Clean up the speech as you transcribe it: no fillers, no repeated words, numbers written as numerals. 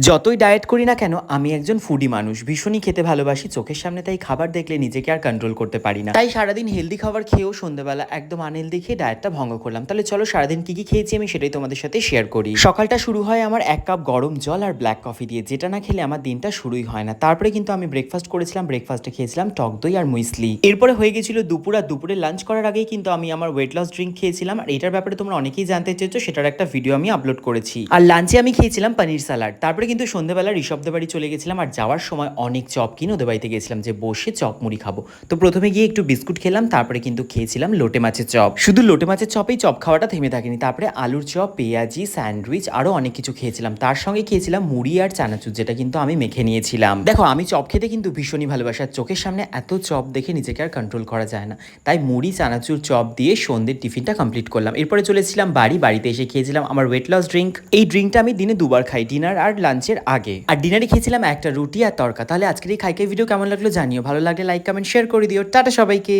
যতই ডায়েট করি না কেন আমি একজন ফুডি মানুষ, ভীষণই খেতে ভালোবাসি। চোখের সামনে তাই খাবার দেখলে নিজেকে আর কন্ট্রোল করতে পারি না। তাই সারাদিন হেলদি খাবার খেয়েও সন্ধ্যাবেলা একদম আনহেলদি খেয়ে ডায়েটটা ভঙ্গ করলাম। তাহলে চলো সারাদিন কি কি খেয়েছি আমি সেটাই তোমাদের সাথে শেয়ার করি। সকালটা শুরু হয় আমার 1 কাপ গরম জল আর ব্ল্যাক কফি দিয়ে, যেটা না খেলে আমার দিনটা শুরুই হয় না। তারপরে কিন্তু আমি ব্রেকফাস্ট করেছিলাম, ব্রেকফাস্টে খেয়েছিলাম টক দই আর মুইসলি। এরপরে হয়ে গেছিল দুপুর, আর দুপুরে লাঞ্চ করার আগেই কিন্তু আমি আমার ওয়েট লস ড্রিঙ্ক খেয়েছিলাম। আর এটার ব্যাপারে তোমরা অনেকেই জানতে চেয়েছো, সেটার একটা ভিডিও আমি আপলোড করেছি। আর লাঞ্চে আমি খেয়েছিলাম পনির সালাড। তারপরে কিন্তু সন্ধ্যাবেলা ঋষভদের বাড়ি চলে গেছিলাম, আর যাওয়ার সময় অনেক চপ কিনে ওদের বাড়িতে গেছিলাম যে বসে চপ মুড়ি খাবো। তো প্রথমে গিয়ে একটু বিস্কুট খেলাম, তারপরে কিন্তু খেয়েছিলাম লোটে মাছের চপ। শুধু লোটে মাছের চপেই চপ খাওয়াটা থেমে থাকেনি, তারপরে আলুর চপ, পেঁয়াজি, স্যান্ডউইচ আরও অনেক কিছু খেয়েছিলাম। তার সঙ্গে খেয়েছিলাম মুড়ি আর চানাচুর, যেটা কিন্তু আমি মেখে নিয়েছিলাম। দেখো আমি চপ খেতে কিন্তু ভীষণই ভালোবাসি, আর চোখের সামনে এত চপ দেখে নিজেকে আর কন্ট্রোল করা যায় না। তাই মুড়ি, চানাচুর, চপ দিয়ে সন্ধ্যের টিফিনটা কমপ্লিট করলাম। এরপরে চলেছিলাম বাড়িতে এসে খেয়েছিলাম আমার ওয়েট লস ড্রিঙ্ক। এই ড্রিঙ্কটা আমি দিনে দুবার খাই, ডিনার আর লাঞ্চের আগে। আর ডিনারে খেয়েছিলাম একটা রুটি আর তড়কা। তাহলে আজকের এই খাইকাই ভিডিও কেমন লাগলো জানিও, ভালো লাগলে লাইক, কমেন্ট, শেয়ার করে দিও। টাটা সবাইকে।